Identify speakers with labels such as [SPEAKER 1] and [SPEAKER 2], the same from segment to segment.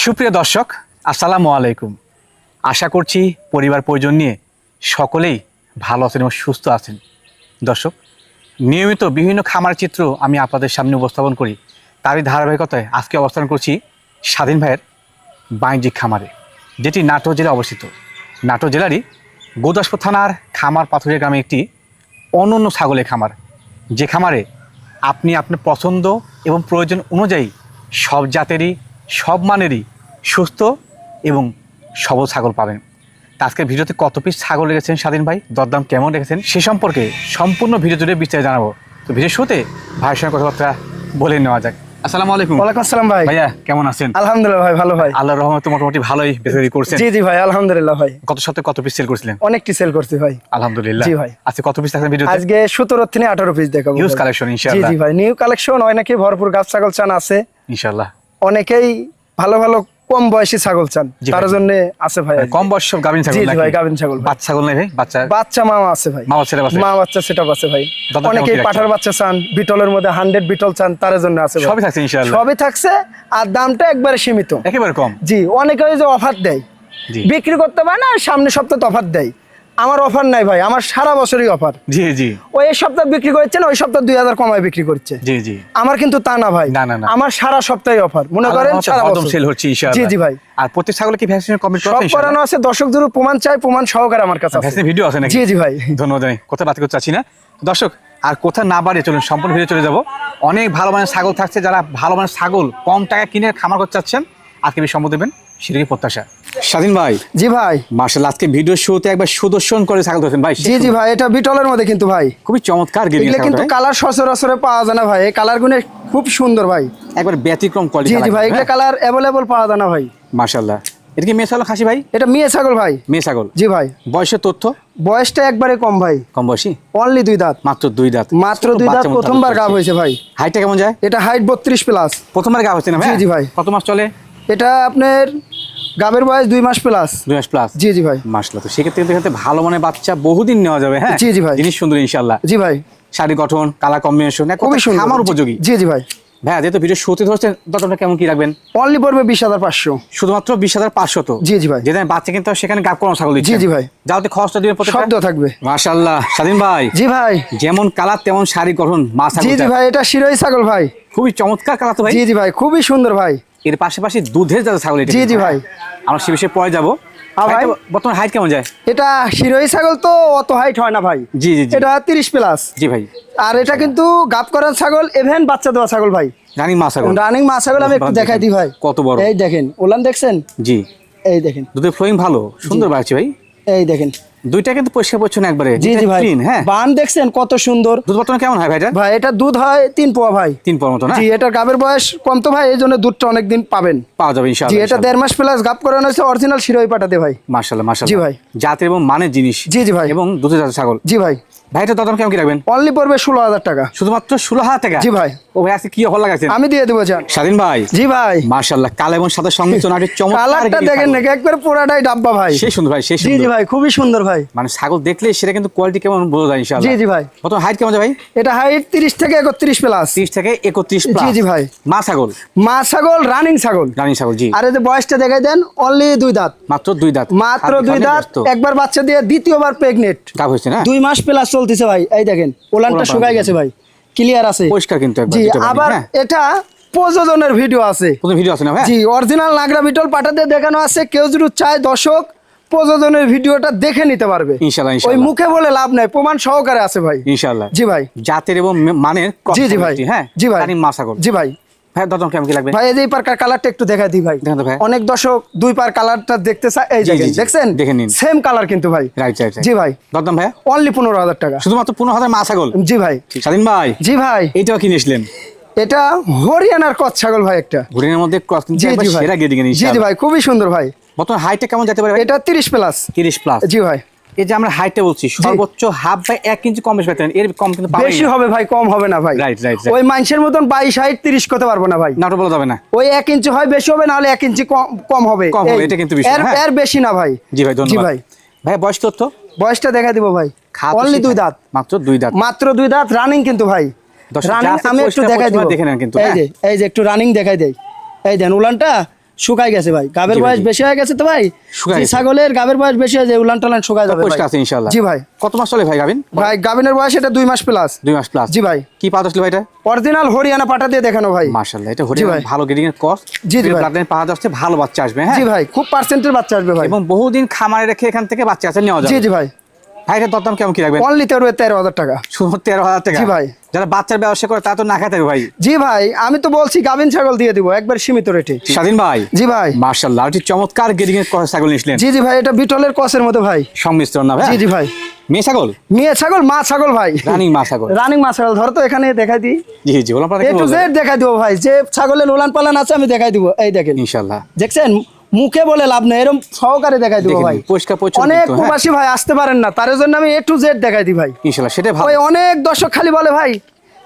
[SPEAKER 1] সুপ্রিয় দর্শক, আসসালামু আলাইকুম। আশা করছি পরিবার পরিজন নিয়ে সকলেই ভালো আছেন এবং সুস্থ আছেন। দর্শক, নিয়মিত বিভিন্ন খামার চিত্র আমি আপনাদের সামনে উপস্থাপন করি। তারই ধারাবাহিকতায় আজকে অবস্থান করছি স্বাধীন ভাইয়ের বাণিজ্যিক খামারে, যেটি নাটোর জেলায় অবস্থিত। নাটোর জেলারই গোদাসপুর থানার খামার পাথুরিয়া গ্রামে একটি অনন্য ছাগলের খামার, যে খামারে আপনি আপনার পছন্দ এবং প্রয়োজন অনুযায়ী সব জাতেরই সব মানেরই সুস্থ এবং সবল ছাগল পাবেন। তা আজকের ভিডিওতে কত পিস ছাগল রেখেছেন স্বাধীন ভাই, দরদাম কেমন রেখেছেন সে সম্পর্কে সম্পূর্ণ ভিডিও জুড়ে বিস্তারিত জানাবো। তো ভিডিও শুরুতে ভাইয়ের সঙ্গে কথাবার্তা বলে নেওয়া যাক। আসসালামু আলাইকুম।
[SPEAKER 2] ওয়ালাইকুম আসসালাম ভাই।
[SPEAKER 1] ভাইয়া কেমন আছেন?
[SPEAKER 2] আলহামদুলিল্লাহ ভাই, ভালো ভাই।
[SPEAKER 1] আল্লাহর রহমতে মোটামুটি ভালোই বেচাকেচি করছেন।
[SPEAKER 2] জি জি ভাই, আলহামদুলিল্লাহ ভাই।
[SPEAKER 1] গত সপ্তাহে কত পিস সেল করছিলেন?
[SPEAKER 2] অনেকটি সেল করছি ভাই,
[SPEAKER 1] আলহামদুলিল্লাহ।
[SPEAKER 2] জি ভাই।
[SPEAKER 1] আজকে কত পিস থাকবেন ভিডিওতে?
[SPEAKER 2] আজকে 17 থেকে 18 পিস দেখাবো।
[SPEAKER 1] নিউজ কালেকশন
[SPEAKER 2] জি
[SPEAKER 1] ইনশাআল্লাহ।
[SPEAKER 2] জি ভাই, নিউ কালেকশন। অনেকে ভরপুর গাব ছাগল চান আছে,
[SPEAKER 1] ইনশাআল্লাহ।
[SPEAKER 2] অনেকেই ভালো ভালো কম বয়সী ছাগল চান,
[SPEAKER 1] জি ভাই।
[SPEAKER 2] তার জন্য আছে ভাই।
[SPEAKER 1] কম বয়স সব গাভিন ছাগল
[SPEAKER 2] জি জি
[SPEAKER 1] নাকি?
[SPEAKER 2] ভাই, গাভিন ছাগল ভাই।
[SPEAKER 1] বাচ্চা ছাগল নাই ভাই?
[SPEAKER 2] বাচ্চা মা আছে ভাই,
[SPEAKER 1] মা বাচ্চা আছে?
[SPEAKER 2] মা বাচ্চা সেটআপ আছে ভাই।
[SPEAKER 1] দাদা কেমন
[SPEAKER 2] অনেকেই
[SPEAKER 1] কি
[SPEAKER 2] পাঠার বাচ্চা চান, বিটলের মধ্যে 100 বিটল চান, তার জন্য আছে ভাই।
[SPEAKER 1] সবই থাকছে ইনশাআল্লাহ।
[SPEAKER 2] সবই থাকছে, আর দামটা একবারে সীমিত,
[SPEAKER 1] একেবারে কম।
[SPEAKER 2] জি। অনেকে ওই যে অফার দেয়,
[SPEAKER 1] জি
[SPEAKER 2] বিক্রি করতে পারে না, সামনে সপ্তাহে অফার দেয়। আমার অফার নাই ভাই, আমার সারা বছরই অফার।
[SPEAKER 1] জি জি
[SPEAKER 2] ওই সপ্তাহ বিক্রি করছেন, ওই সপ্তাহ 2000 কমায় বিক্রি করছে।
[SPEAKER 1] জি জি।
[SPEAKER 2] আমার কিন্তু তা না ভাই,
[SPEAKER 1] না, না, না।
[SPEAKER 2] আমার সারা সপ্তাহে অফার, মনে করেন সারা
[SPEAKER 1] হদম
[SPEAKER 2] বছর
[SPEAKER 1] সেল হচ্ছে ইনশাআল্লাহ।
[SPEAKER 2] জি জি ভাই।
[SPEAKER 1] আর প্রত্যেক ছাগলে কি ভ্যাকসিন কমপ্লিট
[SPEAKER 2] সব
[SPEAKER 1] করা আছে?
[SPEAKER 2] করানো আছে, দর্শকদের প্রমাণ চাই, প্রমাণ সহকারে আমার কাছে আছে।
[SPEAKER 1] ভ্যাকসিন ভিডিও আছে নাকি?
[SPEAKER 2] জি জি ভাই।
[SPEAKER 1] ধন্যবাদ। আমি কথা বাদ করতে চাচ্ছি না দর্শক, আর কথা না বাড়িয়ে চলুন সম্পূর্ণ ভিডিও চলে যাব। অনেক ভালো মানের ছাগল থাকছে, যারা ভালো মানের ছাগল কম টাকা কিনে খামার করতে চাচ্ছেন আজকে বেশি সম্ভব দেবেন সেটাই প্রত্যাশা। স্বাধীন ভাই,
[SPEAKER 2] জি ভাই।
[SPEAKER 1] মার্শাল আজকে ভিডিও শুরুতে একবার সুদর্শন করে ছাগল ধরেছেন ভাই।
[SPEAKER 2] জি জি ভাই, এটা বিটলের মধ্যে কিন্তু ভাই
[SPEAKER 1] খুবই চমৎকার গিরিং
[SPEAKER 2] এগুলো
[SPEAKER 1] ছাগল
[SPEAKER 2] কিন্তু
[SPEAKER 1] ভাই।
[SPEAKER 2] কালার সচরাচরে পাওয়া যায় না ভাই, এই কালার গুলো খুব সুন্দর ভাই।
[SPEAKER 1] একবার ব্যতিক্রম কোয়ালিটি।
[SPEAKER 2] জি জি ভাই, এগুলো কালার অ্যাভেলেবল পাওয়া যায় না ভাই।
[SPEAKER 1] মার্শাল্লাহ। এটা কি মেয়ে ছাগল খাসি ভাই?
[SPEAKER 2] এটা মেয়ে ছাগল ভাই।
[SPEAKER 1] মেয়ে ছাগল।
[SPEAKER 2] জি ভাই।
[SPEAKER 1] বয়সের তথ্য?
[SPEAKER 2] বয়সটা একবারে কম ভাই,
[SPEAKER 1] কম বয়সী,
[SPEAKER 2] অনলি 2 দাঁত।
[SPEAKER 1] মাত্র 2 দাঁত।
[SPEAKER 2] মাত্র 2 দাঁত, প্রথমবার গাব হয়েছে ভাই।
[SPEAKER 1] হাইটটা কেমন যায়?
[SPEAKER 2] এটা হাইট 32 প্লাস।
[SPEAKER 1] প্রথমবার গাব হচ্ছে না ভাই?
[SPEAKER 2] জি জি ভাই।
[SPEAKER 1] কত মাস চলে?
[SPEAKER 2] এটা আপনার গাবের বয়স 2 মাস প্লাস।
[SPEAKER 1] 2 মাস প্লাস।
[SPEAKER 2] জি জি ভাই।
[SPEAKER 1] মাশাআল্লাহ। তো সেক্ষেত্রে কিন্তু ভালো মানের বাচ্চা বহুদিন নেওয়া যাবে। হ্যাঁ
[SPEAKER 2] জি জি ভাই।
[SPEAKER 1] জিনিস সুন্দর ইনশাআল্লাহ।
[SPEAKER 2] জি ভাই।
[SPEAKER 1] শারীরিক গঠন, কালার কম্বিনেশন
[SPEAKER 2] খুবই সুন্দর,
[SPEAKER 1] আমার উপযোগী।
[SPEAKER 2] জি জি ভাই।
[SPEAKER 1] ভাই যেহেতু ভিডিও শুরুতে ধরছেন, দরদামটা কেমন কি রাখবেন?
[SPEAKER 2] অনলি পড়বে 20,500।
[SPEAKER 1] শুধুমাত্র 20,500 তো?
[SPEAKER 2] জি জি ভাই।
[SPEAKER 1] যেখানে বাচ্চা কিন্তু সেখানে গাব করানো ছাগল দিচ্ছে।
[SPEAKER 2] জি জি ভাই।
[SPEAKER 1] যাওতে খরচটা দিবেন প্রত্যেকটা?
[SPEAKER 2] শব্দ থাকবে।
[SPEAKER 1] মাশাআল্লাহ। স্বাধীন ভাই,
[SPEAKER 2] জি ভাই।
[SPEAKER 1] যেমন কালার তেমন শারীরিক গঠন মা ছাগল।
[SPEAKER 2] জি জি ভাই, এটা শিরোই ছাগল ভাই।
[SPEAKER 1] খুবই চমৎকার কালার তো ভাই।
[SPEAKER 2] জি জি ভাই, খুবই সুন্দর ভাই।
[SPEAKER 1] এর পাশাপাশি দুধের যাতে ছাগল এটা।
[SPEAKER 2] জি জি ভাই।
[SPEAKER 1] আমরা সে বিষয়ে পরে যাবো।
[SPEAKER 2] ভাই
[SPEAKER 1] বর্তমান হাইট কেমন যায়?
[SPEAKER 2] এটা শিরোই ছাগল তো অত হাইট হয় না ভাই।
[SPEAKER 1] জি জি জি।
[SPEAKER 2] এটা 30 প্লাস।
[SPEAKER 1] জি ভাই।
[SPEAKER 2] আর এটা কিন্তু গাব করার ছাগল, এভেন বাচ্চা দেওয়া ছাগল ভাই।
[SPEAKER 1] রানিং মা ছাগল।
[SPEAKER 2] রানিং মা ছাগল। আমি একটু দেখাই দিই ভাই।
[SPEAKER 1] কত বড়!
[SPEAKER 2] এই দেখেন, ওলান দেখছেন?
[SPEAKER 1] জি।
[SPEAKER 2] এই দেখেন,
[SPEAKER 1] দুধের ফ্লোইং ভালো, সুন্দর বাড়ছে ভাই।
[SPEAKER 2] এই দেখেন।
[SPEAKER 1] দুইটা কিন্তু পরিষ্কার পরিচ্ছন্ন একবারে।
[SPEAKER 2] জি জি ভাই।
[SPEAKER 1] ক্লিন। হ্যাঁ।
[SPEAKER 2] বান দেখছেন কত সুন্দর?
[SPEAKER 1] দুধ বর্তমানে কেমন হয় ভাইটা?
[SPEAKER 2] ভাই এটা দুধ হয় 3 পোয়া ভাই।
[SPEAKER 1] 3 পর মতো না?
[SPEAKER 2] জি, এটা গাবের বয়স কম তো ভাই, এই জন্য দুধটা অনেকদিন পাবেন।
[SPEAKER 1] পাওয়া যাবে
[SPEAKER 2] জি,
[SPEAKER 1] ইনশাআল্লাহ।
[SPEAKER 2] এটা 1.5 মাস প্লাস গাব করানো হয়েছে, অরিজিনাল শিরোই পাঠাতে ভাই।
[SPEAKER 1] মাশাআল্লাহ মাশাআল্লাহ।
[SPEAKER 2] জি ভাই।
[SPEAKER 1] জাতের এবং মানের জিনিস।
[SPEAKER 2] জি জি ভাই।
[SPEAKER 1] এবং দুধের জাতের ছাগল।
[SPEAKER 2] জি ভাই।
[SPEAKER 1] ভাইটা দাম কেমন কি রাখবেন?
[SPEAKER 2] অনলি পড়বে 16,000 টাকা।
[SPEAKER 1] শুধুমাত্র 16,000 টাকা?
[SPEAKER 2] জি ভাই।
[SPEAKER 1] ও ভাই আজকে কি অফার লাগাইছেন?
[SPEAKER 2] আমি দিয়ে দেবো জান।
[SPEAKER 1] স্বাধীন ভাই।
[SPEAKER 2] জি ভাই।
[SPEAKER 1] মাশাআল্লাহ, কালো এবং সাদা সংমিশ্রণ আর চমৎকার।
[SPEAKER 2] কালারটা দেখেন নাকি, একবার পুরাটাই ডাব্বা ভাই।
[SPEAKER 1] সেই সুন্দর ভাই, সেই
[SPEAKER 2] জি
[SPEAKER 1] সুন্দর।
[SPEAKER 2] জি ভাই, খুবই সুন্দর ভাই।
[SPEAKER 1] মানে ছাগল দেখলে সেটা কিন্তু কোয়ালিটি কেমন বোঝা যায় ইনশাআল্লাহ।
[SPEAKER 2] জি জি ভাই।
[SPEAKER 1] কত হাইট কেমন যায় ভাই?
[SPEAKER 2] এটা হাইট 30 থেকে 31 প্লাস।
[SPEAKER 1] 30 থেকে 31 প্লাস।
[SPEAKER 2] জি জি ভাই।
[SPEAKER 1] মা ছাগল।
[SPEAKER 2] মা ছাগল, রানিং ছাগল।
[SPEAKER 1] রানী ছাগল। জি।
[SPEAKER 2] আর এই যে বয়সটা দেখাই দেন, অনলি 2 দাঁত।
[SPEAKER 1] মাত্র 2 দাঁত।
[SPEAKER 2] মাত্র 2 দাঁত, একবার বাচ্চা দিয়ে দ্বিতীয়বার প্রেগনেন্ট।
[SPEAKER 1] গাব হয়েছে না?
[SPEAKER 2] 2 মাস প্লাস চলতেছে ভাই। এই দেখেন, ওলানটা শুকাই গেছে ভাই, ক্লিয়ার আছে।
[SPEAKER 1] পরিষ্কার কিন্তু একবার।
[SPEAKER 2] জি,
[SPEAKER 1] দিতে পারেন,
[SPEAKER 2] আবার
[SPEAKER 1] হ্যাঁ।
[SPEAKER 2] এটা প্রযোজনের ভিডিও আছে।
[SPEAKER 1] কোনো ভিডিও আছে না ভাই?
[SPEAKER 2] জি, অরিজিনাল নাগরা বিটল পাঠাতে দেখানো আছে। কেউ যদি চায় দর্শক প্রযোজনের ভিডিওটা দেখে নিতে পারবে
[SPEAKER 1] ইনশাআল্লাহ
[SPEAKER 2] ওই
[SPEAKER 1] ইনশাআল্লাহ।
[SPEAKER 2] মুখে বলে লাভ নাই, প্রমাণ সহকারে আছে ভাই।
[SPEAKER 1] ইনশাআল্লাহ।
[SPEAKER 2] জি ভাই।
[SPEAKER 1] জাতের এবং মানের
[SPEAKER 2] জি জি ভাই।
[SPEAKER 1] হ্যাঁ।
[SPEAKER 2] জি ভাই।
[SPEAKER 1] রানী মা ছাগল।
[SPEAKER 2] জি ভাই।
[SPEAKER 1] ভাই দাম কেমন কি লাগবে?
[SPEAKER 2] ভাই এই যে পার কালারটা একটু দেখাই দিই ভাই।
[SPEAKER 1] দেখান তো ভাই।
[SPEAKER 2] অনেক দর্শক 2 পার কালারটা দেখতে চায়। এই
[SPEAKER 1] জি,
[SPEAKER 2] দেখেন,
[SPEAKER 1] জি, জি।
[SPEAKER 2] দেখছেন?
[SPEAKER 1] দেখে নিন।
[SPEAKER 2] সেম কালার কিন্তু ভাই।
[SPEAKER 1] Right right.
[SPEAKER 2] জি ভাই।
[SPEAKER 1] দাম ভাই?
[SPEAKER 2] অনলি 15,000 টাকা।
[SPEAKER 1] শুধুমাত্র 15,000 মা ছাগল?
[SPEAKER 2] জি ভাই।
[SPEAKER 1] স্বাধীন ভাই।
[SPEAKER 2] জি ভাই।
[SPEAKER 1] এইটাও কিনেছিলেন?
[SPEAKER 2] এটা হরিয়ানার কচ ছাগল ভাই একটা।
[SPEAKER 1] হরিণের মধ্যে ক্রস কিন্তু
[SPEAKER 2] জি
[SPEAKER 1] একবার
[SPEAKER 2] জি ভাই।
[SPEAKER 1] সেরা গেডিং এর
[SPEAKER 2] জি জি
[SPEAKER 1] ইনশাআল্লাহ।
[SPEAKER 2] ভাই, খুবই সুন্দর ভাই।
[SPEAKER 1] বর্তমান হাইটটা কেমন যেতে পারে ভাই?
[SPEAKER 2] এটা 30 প্লাস।
[SPEAKER 1] 30 প্লাস।
[SPEAKER 2] জি ভাই।
[SPEAKER 1] এই যে আমরা হাইটটা বলছি, সর্বোচ্চ হাফ বাই 1 ইঞ্চি কম বেশি পেতেন, এর কম কিন্তু পাবেন
[SPEAKER 2] বেশি হবে ভাই, কম হবে না ভাই।
[SPEAKER 1] Right right.
[SPEAKER 2] ওই মানুষের মতন 22 হাইট 30 করতে পারবো না ভাই।
[SPEAKER 1] নাটো বলা যাবে না।
[SPEAKER 2] ওই 1 ইঞ্চি হয় বেশি হবে, নাহলে 1 ইঞ্চি কম হবে।
[SPEAKER 1] কম হবে,
[SPEAKER 2] এই,
[SPEAKER 1] এটা কিন্তু বিষয়, হ্যাঁ।
[SPEAKER 2] এর বেশি না ভাই।
[SPEAKER 1] জি ভাই, ধন্যবাদ।
[SPEAKER 2] জি ভাই।
[SPEAKER 1] ভাই বয়স তথ্য?
[SPEAKER 2] বয়সটা দেখা দিব ভাই।
[SPEAKER 1] খাওয়া তো
[SPEAKER 2] অনলি
[SPEAKER 1] শিখায়।
[SPEAKER 2] 2 দাঁত।
[SPEAKER 1] মাত্র 2 দাঁত।
[SPEAKER 2] মাত্র 2 দাঁত, রানিং কিন্তু ভাই।
[SPEAKER 1] দর্শক,
[SPEAKER 2] রানিং
[SPEAKER 1] যা আছে
[SPEAKER 2] আমি একটু
[SPEAKER 1] পরিষ্কার
[SPEAKER 2] দেখাই দিব।
[SPEAKER 1] পরিচ্ছন্ন দেখে নেন কিন্তু,
[SPEAKER 2] এই যে একটু রানিং দেখাই দেই। এই দেন উলানটা শুকাই গেছে ভাই, গাবের
[SPEAKER 1] জি ভাই,
[SPEAKER 2] বয়স
[SPEAKER 1] জি।
[SPEAKER 2] বেশি হয়ে গেছে তো ভাই,
[SPEAKER 1] শুকায়
[SPEAKER 2] জি
[SPEAKER 1] গেছে।
[SPEAKER 2] ছাগলের গাবের বয়স বেশি হয়ে যায়, উলান টালান শুকায় যাবে
[SPEAKER 1] পরিষ্কার আছে
[SPEAKER 2] ভাই।
[SPEAKER 1] ইনশাআল্লাহ।
[SPEAKER 2] জি ভাই।
[SPEAKER 1] কত মাস চলে ভাই গাবিন?
[SPEAKER 2] ভাই গাবিনের বয়স এটা 2 মাস প্লাস।
[SPEAKER 1] 2 মাস প্লাস।
[SPEAKER 2] জি ভাই।
[SPEAKER 1] কি পাওয়া আসলে ভাই এটা?
[SPEAKER 2] অরিজিনাল হরিয়ানা পাঠা দিয়ে দেখানো ভাই।
[SPEAKER 1] মাশাআল্লাহ, এটা
[SPEAKER 2] জি
[SPEAKER 1] হরিয়ানা
[SPEAKER 2] ভাই।
[SPEAKER 1] ভালো গ্রেডিং এর ক্রস।
[SPEAKER 2] জি, জি ভাই।
[SPEAKER 1] ব্লাড লাইন পাওয়া যাচ্ছে, ভালো বাচ্চা আসবে। হ্যাঁ
[SPEAKER 2] জি ভাই, খুব পার্সেন্টের বাচ্চা আসবে ভাই।
[SPEAKER 1] এবং বহুদিন খামারে রেখে এখান থেকে বাচ্চা আছে নেওয়া যাবে।
[SPEAKER 2] জি জি ভাই।
[SPEAKER 1] ভাই এটা দরদাম কেমন কি রাখবেন?
[SPEAKER 2] অনলি 13,000 টাকা।
[SPEAKER 1] শুধু 13,000 টাকা?
[SPEAKER 2] জি ভাই।
[SPEAKER 1] যারা বাচ্চার ব্যবসা করে তা তো না খাতে হবে ভাই।
[SPEAKER 2] জি ভাই, আমি তো বলছি গাবিন ছাগল দিয়ে দিব একবার সীমিত রেটে।
[SPEAKER 1] স্বাধীন ভাই।
[SPEAKER 2] জি ভাই।
[SPEAKER 1] মাশাআল্লাহ, এটি চমৎকার গ্রেডিং এর ক্রস ছাগল নিয়েছিলেন।
[SPEAKER 2] জি জি ভাই, এটা বিটলের কসের মতো ভাই।
[SPEAKER 1] সংমিশ্রণ না ভাই?
[SPEAKER 2] জি জি ভাই।
[SPEAKER 1] মেয়ে ছাগল?
[SPEAKER 2] মেয়ে ছাগল, মা ছাগল ভাই।
[SPEAKER 1] রানিং মা ছাগল।
[SPEAKER 2] রানিং মা ছাগল, ধরো তো এখানে দেখাই দিই।
[SPEAKER 1] জি জি, বললাম আপনারা
[SPEAKER 2] এ
[SPEAKER 1] কি
[SPEAKER 2] টু
[SPEAKER 1] বলবেন?
[SPEAKER 2] জেড দেখাই দিব ভাই, যে ছাগলের উলান পালান আছে আমি দেখাই দিব। এই দেখেন,
[SPEAKER 1] ইনশাআল্লাহ।
[SPEAKER 2] দেখছেন মুখে বলে লাভ নেই, এরকম সহকারে দেখাই দিব
[SPEAKER 1] দেখেন,
[SPEAKER 2] ভাই।
[SPEAKER 1] পরিষ্কার পরিচ্ছন্ন
[SPEAKER 2] অনেক
[SPEAKER 1] কিন্তু, হ্যাঁ।
[SPEAKER 2] প্রবাসী ভাই আসতে পারেন না, তার জন্য আমি এ টু জেড দেখাই দিই ভাই।
[SPEAKER 1] ইনশাআল্লাহ, সেটাই ভালো।
[SPEAKER 2] ওই অনেক দর্শক খালি বলে ভাই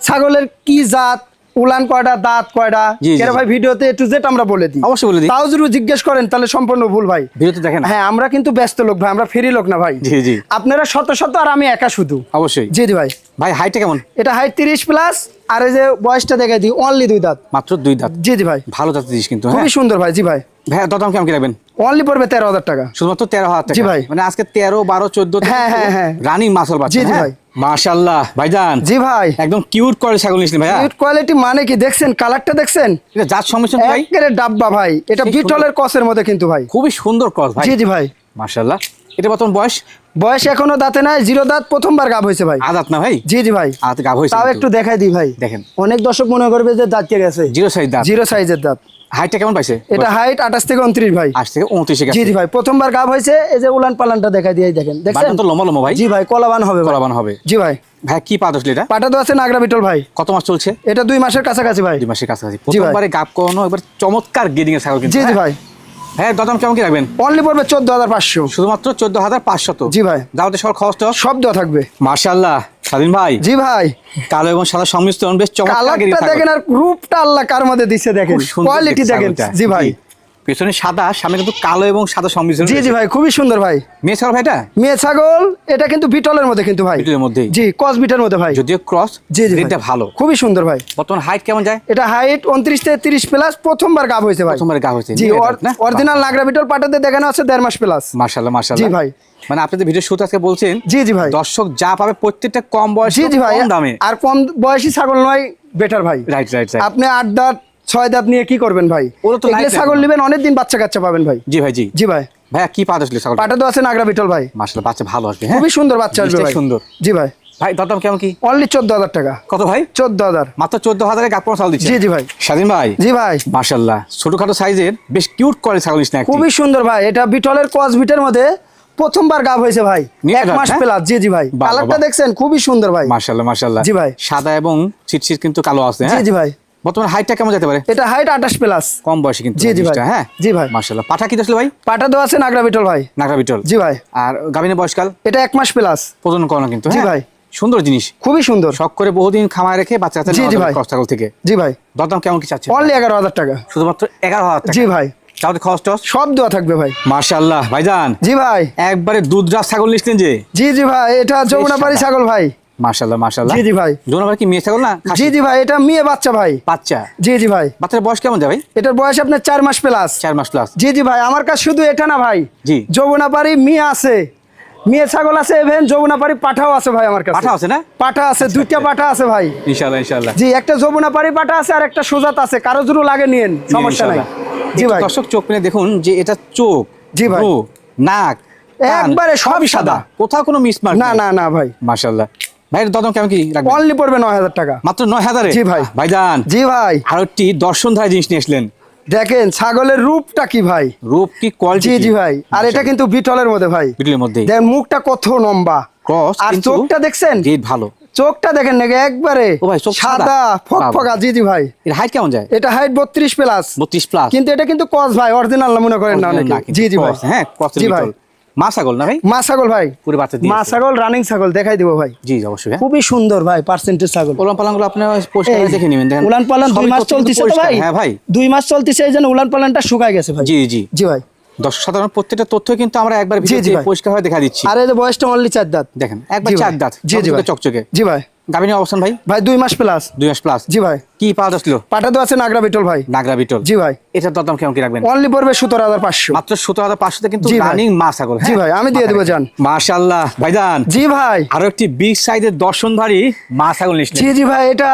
[SPEAKER 2] ছাগলের কি জাত, উলান কয়টা, দাঁত কয়টা,
[SPEAKER 1] জি, জি,
[SPEAKER 2] কেন
[SPEAKER 1] জি।
[SPEAKER 2] ভাই ভিডিওতে এ টু জেড আমরা বলে দিই।
[SPEAKER 1] অবশ্যই বলে দিই।
[SPEAKER 2] তাও যদি জিজ্ঞেস করেন তাহলে সম্পূর্ণ ভুল ভাই।
[SPEAKER 1] ভিডিওতে দেখেন।
[SPEAKER 2] হ্যাঁ, আমরা কিন্তু ব্যস্ত লোক ভাই, আমরা ফ্রি লোক না ভাই।
[SPEAKER 1] জি জি,
[SPEAKER 2] আপনারা শত শত আর আমি একা শুধু।
[SPEAKER 1] অবশ্যই।
[SPEAKER 2] জি জি ভাই।
[SPEAKER 1] ভাই হাইটটা কেমন?
[SPEAKER 2] এটা হাইট 30 প্লাস, আর এই যে বয়সটা দেখাই দিই, অনলি 2 দাঁত।
[SPEAKER 1] মাত্র 2 দাঁত।
[SPEAKER 2] জি জি ভাই।
[SPEAKER 1] ভালো জাতের জিনিস কিন্তু, হ্যাঁ।
[SPEAKER 2] খুবই সুন্দর ভাই। জি ভাই।
[SPEAKER 1] ভাই দরদাম কেমন কি রাখবেন?
[SPEAKER 2] অনলি পড়বে 13,000 টাকা।
[SPEAKER 1] শুধুমাত্র 13,000 টাকা?
[SPEAKER 2] জি ভাই।
[SPEAKER 1] মানে আজকে 13, 12, 14
[SPEAKER 2] হ্যাঁ, হ্যাঁ, হ্যাঁ।
[SPEAKER 1] রানিং মাসল বাচ্চা।
[SPEAKER 2] জি, জি
[SPEAKER 1] হ্যাঁ?
[SPEAKER 2] ভাই।
[SPEAKER 1] মাশাআল্লাহ ভাইজান,
[SPEAKER 2] জি ভাই।
[SPEAKER 1] একদম কিউট করে ছাগল নিয়েছিলেন ভাইয়া।
[SPEAKER 2] ইউট কোয়ালিটি মানে কি দেখছেন, কালারটা দেখছেন,
[SPEAKER 1] এটা জাত সংমিশ্রণ ভাই?
[SPEAKER 2] একেবারে ডাব্বা ভাই। এটা
[SPEAKER 1] সেই
[SPEAKER 2] বিটলের কসের মধ্যে কিন্তু ভাই।
[SPEAKER 1] খুবই সুন্দর ক্রস ভাই।
[SPEAKER 2] জি জি ভাই।
[SPEAKER 1] মাশাআল্লাহ। এটা বর্তমান বয়স?
[SPEAKER 2] বয়স এখনো দাঁতে নাই, 0 দাঁত, প্রথমবার গাব হয়েছে ভাই।
[SPEAKER 1] আদাত না ভাই?
[SPEAKER 2] জি জি ভাই।
[SPEAKER 1] আদাত গাভ হয়েছে
[SPEAKER 2] তাও
[SPEAKER 1] কিন্তু।
[SPEAKER 2] একটু দেখাই দিই ভাই।
[SPEAKER 1] দেখেন।
[SPEAKER 2] অনেক দর্শক মনে করবে যে দাঁতকে গেছে।
[SPEAKER 1] 0 সাইজ দাঁত।
[SPEAKER 2] 0 সাইজের দাঁত।
[SPEAKER 1] হাইটটা কেমন পাইছে?
[SPEAKER 2] এটা হাইট 28 থেকে 29 ভাই।
[SPEAKER 1] 8 থেকে 29 এ গেছে।
[SPEAKER 2] জি জি ভাই, প্রথমবার গাব হয়েছে। এই যে উলান পালানটা দেখাই দিয়ে দেখেন, দেখছেন
[SPEAKER 1] বাটন তো লম্বা লম্বা ভাই।
[SPEAKER 2] জি ভাই, কলাবান হবে ভাই।
[SPEAKER 1] কলাবান হবে।
[SPEAKER 2] জি ভাই।
[SPEAKER 1] ভাই কি পা দশলে এটা?
[SPEAKER 2] পাটা তো আছে নাগরা বিটল ভাই।
[SPEAKER 1] কত মাস চলছে?
[SPEAKER 2] এটা 2 মাসের কাছাকাছি ভাই।
[SPEAKER 1] 2 মাসের কাছাকাছি।
[SPEAKER 2] জি ভাই।
[SPEAKER 1] প্রথমবারে গাব করানো, একবার চমৎকার গ্রেডিং এর ছাগল কিন্তু।
[SPEAKER 2] জি জি
[SPEAKER 1] হ্যাঁ?
[SPEAKER 2] ভাই।
[SPEAKER 1] হ্যাঁ, দরদাম কেমন কি রাখবেন?
[SPEAKER 2] অনলি পড়বে 14,500।
[SPEAKER 1] শুধুমাত্র 14,500।
[SPEAKER 2] জি ভাই।
[SPEAKER 1] যাওয়াতে সব খরচ তো?
[SPEAKER 2] সব দেওয়া থাকবে।
[SPEAKER 1] মাশাআল্লাহ স্বাধীন ভাই,
[SPEAKER 2] জি ভাই।
[SPEAKER 1] কালো এবং সাদা সংমিশ্রণ, বেশ চমৎকার গ্রেডিং
[SPEAKER 2] কালারটা দেখেন আর রূপটা আল্লাহ কার মধ্যে দিছে দেখেন, কোয়ালিটি দেখেন। জি ভাই।
[SPEAKER 1] পেছনে সাদা, সামনে কিন্তু কালো এবং সাদা সংমিশ্রণ।
[SPEAKER 2] জি জি ভাই, খুবই সুন্দর ভাই।
[SPEAKER 1] মেয়ে ছাগল ভাইটা?
[SPEAKER 2] মেয়ে ছাগল, এটা কিন্তু বিটলের মধ্যে কিন্তু ভাই।
[SPEAKER 1] ভিডিওর মধ্যেই।
[SPEAKER 2] জি, কস বিটের মধ্যে ভাই।
[SPEAKER 1] যদিও ক্রস,
[SPEAKER 2] জি জি ভাই।
[SPEAKER 1] গ্রেডটা ভালো।
[SPEAKER 2] খুবই সুন্দর ভাই।
[SPEAKER 1] বর্তমান হাইট কেমন যায়?
[SPEAKER 2] এটা হাইট 29 থেকে 30 প্লাস, প্রথমবার গাব হয়েছে ভাই।
[SPEAKER 1] প্রথমবারে গাব হয়েছে।
[SPEAKER 2] জি,
[SPEAKER 1] নিয়ে দাঁত না?
[SPEAKER 2] অরিজিনাল নাগরা বিটল পাটাতে দেখানো আছে 1.5 মাস প্লাস।
[SPEAKER 1] মাশাআল্লাহ মাশাআল্লাহ।
[SPEAKER 2] জি ভাই।
[SPEAKER 1] মানে আপনি যে ভিডিও শুরুতে আজকে বলছেন,
[SPEAKER 2] জি জি ভাই।
[SPEAKER 1] দর্শক যা পাবে প্রত্যেকটা কম বয়সে,
[SPEAKER 2] জি জি ভাই।
[SPEAKER 1] কম দামে।
[SPEAKER 2] আর কম বয়সী ছাগল নয় বেটার ভাই।
[SPEAKER 1] Right right right.
[SPEAKER 2] আপনি 8 দাঁত 6 দাঁত নিয়ে কি করবেন ভাই?
[SPEAKER 1] ওরা তো
[SPEAKER 2] এগুলো
[SPEAKER 1] life
[SPEAKER 2] ছাগল
[SPEAKER 1] রাখবে।
[SPEAKER 2] নেবেন, অনেক দিন বাচ্চা কাচ্চা পাবেন ভাই।
[SPEAKER 1] জি ভাই জি।
[SPEAKER 2] জি ভাই।
[SPEAKER 1] ভাইয়া কি পা দশলে ছাগল?
[SPEAKER 2] পাটা তো আছে নাগরা বিটল ভাই।
[SPEAKER 1] মাশাআল্লাহ, বাচ্চা ভালো আসবে। হ্যাঁ,
[SPEAKER 2] খুবই সুন্দর বাচ্চা আসবে
[SPEAKER 1] জিনিসটা
[SPEAKER 2] ভাই।
[SPEAKER 1] সুন্দর।
[SPEAKER 2] জি ভাই।
[SPEAKER 1] ভাই দরদাম কেমন কি?
[SPEAKER 2] অনলি 14,000 টাকা।
[SPEAKER 1] কত ভাই?
[SPEAKER 2] 14,000।
[SPEAKER 1] মাত্র 14,000 এ গাব করা ছাগল দিচ্ছে।
[SPEAKER 2] জি জি ভাই।
[SPEAKER 1] স্বাধীন ভাই,
[SPEAKER 2] জি ভাই।
[SPEAKER 1] মাশাআল্লাহ, ছোটখাটো সাইজের বেশ কিউট করে ছাগল নিস না একটি।
[SPEAKER 2] খুবই সুন্দর ভাই। এটা বিটলের কস বিটের মধ্যে প্রথমবার গাব হয়েছে ভাই।
[SPEAKER 1] নিয়ে
[SPEAKER 2] 1
[SPEAKER 1] দাঁত,
[SPEAKER 2] মাস
[SPEAKER 1] হ্যাঁ?
[SPEAKER 2] প্লাস। জি জি ভাই।
[SPEAKER 1] বাহ,
[SPEAKER 2] কালারটা
[SPEAKER 1] বাহ।
[SPEAKER 2] দেখছেন, খুবই সুন্দর ভাই।
[SPEAKER 1] মাশাআল্লাহ মাশাআল্লাহ।
[SPEAKER 2] জি ভাই।
[SPEAKER 1] সাদা এবং ছিটছিট কিন্তু কালো আছে।
[SPEAKER 2] জি
[SPEAKER 1] হ্যাঁ
[SPEAKER 2] জি ভাই।
[SPEAKER 1] বর্তমান হাইটটা কেমন যেতে পারে?
[SPEAKER 2] এটা হাইট 28 প্লাস।
[SPEAKER 1] কম বয়সে কিন্তু
[SPEAKER 2] জি জি ভাই।
[SPEAKER 1] জিনিসটা, হ্যাঁ
[SPEAKER 2] জি ভাই।
[SPEAKER 1] মাশাআল্লাহ। পাঠা কি দশলে ভাই?
[SPEAKER 2] পাটা তো আছে নাগরা বিটল ভাই।
[SPEAKER 1] নাগরা বিটল।
[SPEAKER 2] জি ভাই।
[SPEAKER 1] আর গাভিনের বয়সকাল?
[SPEAKER 2] এটা 1 মাস প্লাস।
[SPEAKER 1] প্রজনন করানো কিন্তু।
[SPEAKER 2] জি
[SPEAKER 1] হ্যাঁ
[SPEAKER 2] ভাই।
[SPEAKER 1] সুন্দর জিনিস,
[SPEAKER 2] খুবই সুন্দর।
[SPEAKER 1] শখ করে বহুদিন খামায় রেখে বাচ্চা কাচ্চা
[SPEAKER 2] জি, জি
[SPEAKER 1] নেওয়া
[SPEAKER 2] ভাই।
[SPEAKER 1] যাবে ক্রস ছাগল থেকে।
[SPEAKER 2] জি ভাই।
[SPEAKER 1] দরদাম কেমন কি চাচ্ছে?
[SPEAKER 2] অনলি 11,000 টাকা।
[SPEAKER 1] শুধুমাত্র 11,000 টাকা।
[SPEAKER 2] জি ভাই।
[SPEAKER 1] তাহলে খরচ টস?
[SPEAKER 2] সব দেওয়া থাকবে ভাই।
[SPEAKER 1] মাশাআল্লাহ ভাইজান,
[SPEAKER 2] জি ভাই।
[SPEAKER 1] একবারে দুধরাজ ছাগল নিচ্ছেন যে।
[SPEAKER 2] জি জি ভাই, এটা যমুনাপাড়ি
[SPEAKER 1] সাদা।
[SPEAKER 2] ছাগল ভাই।
[SPEAKER 1] মাশাআল্লাহ মাশাআল্লাহ।
[SPEAKER 2] জি জি ভাই।
[SPEAKER 1] জোনাবার কি মেয়ে ছাগল না খাসি?
[SPEAKER 2] জি জি ভাই, এটা মেয়ে বাচ্চা ভাই।
[SPEAKER 1] বাচ্চা।
[SPEAKER 2] জি জি ভাই।
[SPEAKER 1] বাচ্চার বয়স কেমন যায় ভাই?
[SPEAKER 2] এটার বয়স আপনার 4 মাস প্লাস।
[SPEAKER 1] 4 মাস প্লাস।
[SPEAKER 2] জি জি ভাই, আমার কাছে শুধু এটা না ভাই,
[SPEAKER 1] জি।
[SPEAKER 2] যমুনাপাড়ি মেয়ে আছে, মেয়ে ছাগল আছে, ইভেন যমুনাপাড়ি পাঠাও আছে ভাই আমার কাছে।
[SPEAKER 1] পাঠা আছে না?
[SPEAKER 2] পাঠা আছে, 2টা পাঠা আছে ভাই।
[SPEAKER 1] ইনশাআল্লাহ ইনশাআল্লাহ।
[SPEAKER 2] জি, একটা যমুনাপাড়ি পাঠা আছে আর একটা সুজাত আছে, কারো জুরু লাগে নিয়েন, সমস্যা নাই। জি
[SPEAKER 1] একটু
[SPEAKER 2] ভাই।
[SPEAKER 1] দর্শক চোখ মেলে দেখুন যে এটা চোখ,
[SPEAKER 2] জি ভাই।
[SPEAKER 1] ভ্রু, নাক, কান,
[SPEAKER 2] একবারে সবই সাদা।
[SPEAKER 1] কোথাও কোনো মিসমার্ক
[SPEAKER 2] না না না ভাই।
[SPEAKER 1] মাশাআল্লাহ। ভাই দরদাম কেমন কি রাখবেন?
[SPEAKER 2] অনলি পড়বে 9,000 টাকা।
[SPEAKER 1] মাত্র 9,000 এ?
[SPEAKER 2] জি ভাই।
[SPEAKER 1] ভাইজান,
[SPEAKER 2] জি ভাই।
[SPEAKER 1] আরো একটি দর্শনধারী জিনিস নিয়ে আসলেন।
[SPEAKER 2] দেখেন ছাগলের রূপটা কি ভাই।
[SPEAKER 1] রূপ কি কোয়ালিটি?
[SPEAKER 2] জি জি ভাই। আর এটা কিন্তু বিটলের মধ্যে ভাই।
[SPEAKER 1] ভিডিওর মধ্যে
[SPEAKER 2] দেখেন মুখটা কত লম্বা,
[SPEAKER 1] ক্রস,
[SPEAKER 2] আর
[SPEAKER 1] কিন্তু
[SPEAKER 2] চোখটা দেখছেন,
[SPEAKER 1] গেট ভালো।
[SPEAKER 2] চোখটা দেখেন নাকি একবারে
[SPEAKER 1] ও ভাই, চোখ সাদা।
[SPEAKER 2] সাদা ফকফকা। জি জি ভাই।
[SPEAKER 1] এর হাইট কেমন যায়?
[SPEAKER 2] এটা হাইট 32 প্লাস।
[SPEAKER 1] 32 প্লাস।
[SPEAKER 2] কিন্তু এটা কিন্তু কস ভাই, অরিজিনাল না মনে করেন না অনেকে। জি জি ভাই।
[SPEAKER 1] হ্যাঁ ক্রসের
[SPEAKER 2] জি ভাই।
[SPEAKER 1] ভিতর। মা ছাগল না ভাই?
[SPEAKER 2] মা ছাগল ভাই।
[SPEAKER 1] পুরো বাচ্চা দিয়ে।
[SPEAKER 2] মা ছাগল, রানিং ছাগল দেখাই দিব ভাই।
[SPEAKER 1] জি অবশ্যই। হ্যাঁ
[SPEAKER 2] খুবই সুন্দর ভাই, পার্সেন্টেজ ছাগল।
[SPEAKER 1] উলান পালানগুলো আপনি পরিষ্কার করে দেখে নেবেন। দেখেন
[SPEAKER 2] উলান পালান 2
[SPEAKER 1] সবই
[SPEAKER 2] মাস
[SPEAKER 1] তথ্য কিন্তু
[SPEAKER 2] চলতেছে তো
[SPEAKER 1] পরিষ্কার।
[SPEAKER 2] ভাই।
[SPEAKER 1] হ্যাঁ ভাই।
[SPEAKER 2] 2 মাস চলতেছে, এই জন্য উলান পালানটা শুকায় গেছে ভাই।
[SPEAKER 1] জি জি।
[SPEAKER 2] জি ভাই।
[SPEAKER 1] দর্শক সাধারণ প্রত্যেকটা তথ্য কিন্তু আমরা একবার
[SPEAKER 2] জি, জি
[SPEAKER 1] ভিডিওতে
[SPEAKER 2] ভাই।
[SPEAKER 1] পরিষ্কার হয়ে দেখা দিচ্ছি।
[SPEAKER 2] আর এই যে বয়সটা অনলি 4 দাঁত।
[SPEAKER 1] দেখেন একবার
[SPEAKER 2] জি ভাই।
[SPEAKER 1] 4 দাঁত,
[SPEAKER 2] জি জি ভাই।
[SPEAKER 1] চকচকে।
[SPEAKER 2] জি ভাই।
[SPEAKER 1] গাভিনের অবস্থান ভাই?
[SPEAKER 2] ভাই 2 মাস প্লাস।
[SPEAKER 1] 2 মাস প্লাস।
[SPEAKER 2] জি ভাই।
[SPEAKER 1] কি কি পাওয়া যাচ্ছিল?
[SPEAKER 2] পাঠা তো আছে নাগরা বিটল ভাই।
[SPEAKER 1] নাগরা বিটল।
[SPEAKER 2] জি ভাই।
[SPEAKER 1] এটার দরদাম কেমন কি রাখবেন?
[SPEAKER 2] অনলি পড়বে 17,500।
[SPEAKER 1] মাত্র 17,500 তে কিন্তু
[SPEAKER 2] জি ভাই।
[SPEAKER 1] রানিং মা ছাগল।
[SPEAKER 2] জি ভাই, আমি দিয়ে দেবো যান।
[SPEAKER 1] মাশাআল্লাহ ভাইজান।
[SPEAKER 2] জি ভাই।
[SPEAKER 1] আরো একটি বিগ সাইজের দর্শনধারী মা ছাগল নিয়েছিলেন।
[SPEAKER 2] জি জি ভাই, এটা